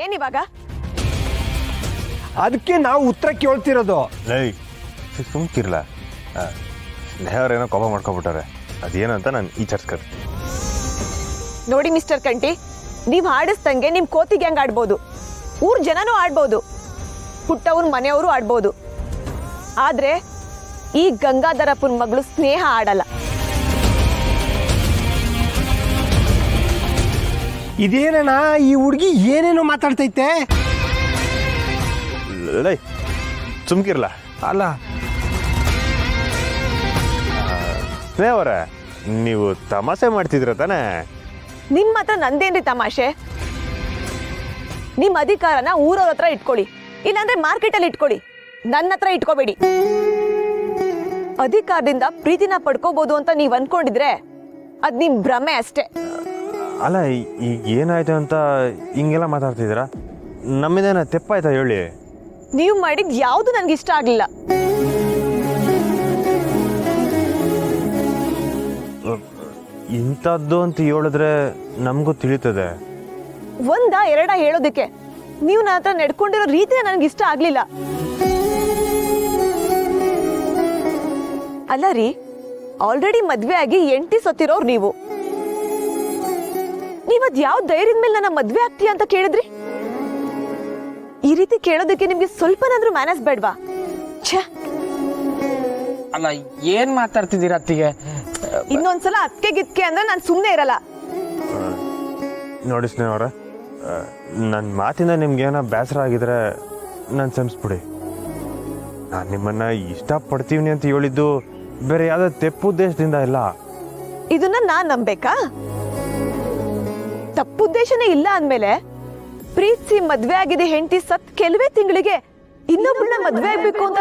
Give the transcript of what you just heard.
ಏನಿವಾಗ? ಅದಕ್ಕೆ ನಾವು ಉತ್ತರ ಕೇಳ್ತಿರೋದು. ಸುಮ್ಕಿರ್ಲ, ಸ್ನೇಹವ್ರೇನೋ ಕೋಪ ಮಾಡ್ಕೊಬಿಟ್ಟಾರೆ, ಅದೇನಂತ ನಾನು ವಿಚಾರಿಸ್ಕತ್. ನೋಡಿ ಮಿಸ್ಟರ್ ಕಂಟಿ, ನೀವ್ ಆಡಿಸ್ದಂಗೆ ನಿಮ್ ಕೋತಿಗೆ ಹೆಂಗ್ ಆಡ್ಬೋದು, ಊರ್ ಜನನೂ ಆಡ್ಬೋದು, ಪುಟ್ಟವ್ರ ಮನೆಯವರು ಆಡ್ಬೋದು. ಆದ್ರೆ ಈ ಗಂಗಾಧರಪ್ಪನ ಮಗಳು ಸ್ನೇಹ ಆಡಲ್ಲ. ಇದೇನಣ್ಣ ಈ ಹುಡುಗಿ ಏನೇನೋ ಮಾತಾಡ್ತೈತೆ? ಸುಮ್ಕಿರ್ಲ. ಅಲ್ಲ ಸ್ನೇಹವರ, ನೀವು ತಮಾಷೆ ಮಾಡ್ತಿದ್ರ ತಾನೇ? ನಿಮ್ ಹತ್ರ ನಂದೇನ್ರಿ ತಮಾಷೆ? ನಿಮ್ ಅಧಿಕಾರನ ಊರವ್ರ ಹತ್ರ ಇಟ್ಕೊಳ್ಳಿ, ಇಲ್ಲಾಂದ್ರೆ ಮಾರ್ಕೆಟಲ್ಲಿ ಇಟ್ಕೊಳ್ಳಿ, ನನ್ನ ಹತ್ರ ಇಟ್ಕೋಬೇಡಿ. ಅಧಿಕಾರದಿಂದ ಪ್ರೀತಿನ ಪಡ್ಕೋಬಹುದು ಅಂತ ನೀವ್ ಅನ್ಕೊಂಡಿದ್ರೆ ಅದ್ ನಿಮ್ ಭ್ರಮೆ ಅಷ್ಟೇ. ಅಲ್ಲ, ಈಗ ಏನಾಯ್ತು ಅಂತ ಹಿಂಗೆಲ್ಲ ಮಾತಾಡ್ತಿದ್ದೀರಾ? ನಮ್ಮಿಂದೇನ ತೆಪ್ಪಾಯ್ತಾ ಹೇಳಿ? ನೀವು ಮಾಡಿದ್ ಯಾವ್ದು ನನ್ಗೆ ಇಷ್ಟ ಆಗ್ಲಿಲ್ಲ. ಇಂಥದ್ದು ಅಂತ ಹೇಳಿದ್ರೆ ನಮಗೂ ತಿಳಿತದೆ. ಒಂದ ಎರಡ ಹೇಳೋದಕ್ಕೆ ನೀವು ನನ್ನ ಹತ್ರ ನಡ್ಕೊಂಡಿರೋ ರೀತಿ ನನ್ಗೆ ಇಷ್ಟ ಆಗ್ಲಿಲ್ಲ. ಅಲ್ಲ ರೀ, ಆಲ್ರೆಡಿ ಮದ್ವೆ ಆಗಿ 8 ಸತ್ತಿರೋರು ನೀವು. ನೀವದ್ ಯಾವ ಧೈರ್ಯದ ಮೇಲೆ ನನ್ನ ಮದ್ವೆ ಆಗ್ತೀಯ ಅಂತ ಕೇಳಿದ್ರಿ? ಈ ರೀತಿ ಕೇಳೋದಕ್ಕೆ ನಿಮ್ಗೆ ಸ್ವಲ್ಪನಾದ್ರೂ ಮ್ಯಾನಸ್ ಬೇಡ್ವಾ? ಛೇ, ಅಲ್ಲ ಏನ್ ಮಾತಾಡ್ತಿದ್ದೀರ ಅತ್ತಿಗೆ? ಇನ್ನೊಂದ್ಸಲ ಅತ್ಕೆ ಗಿತ್ಕೆ ಅಂದ್ರೆ ನಾನು ಸುಮ್ಮನೆ ಇರಲ್ಲ. ನೋಡಿ ಸ್ನೇಹವ್ರ, ನನ್ನ ಮಾತಿಂದ ನಿಮ್ಗೇನೋ ಬೇಸರ ಆಗಿದ್ರೆ ನಾನು ಕ್ಷಮಿಸ್ಬಿಡಿ. ನಾನು ನಿಮ್ಮನ್ನ ಇಷ್ಟಪಡ್ತೀವಿ ಅಂತ ಹೇಳಿದ್ದು ಬೇರೆ ಯಾವುದೋ ತೆಪ್ಪುದ್ದೇಶದಿಂದ ಇಲ್ಲ. ಇದನ್ನ ನಾನ್ ನಂಬೇಕಾ? ತಪ್ಪುದ್ದೇಶನೇ ಇಲ್ಲ ಅಂದ್ಮೇಲೆ ಪ್ರೀತಿಸಿ ಮದ್ವೆ ಆಗಿದೆ ಹೆಂಡತಿ ಸತ್ ಕೆಲವೇ ತಿಂಗಳಿಗೆ ಇನ್ನೊಬ್ಬಳನ್ನ ಮದ್ವೆ ಆಗ್ಬೇಕು ಅಂತ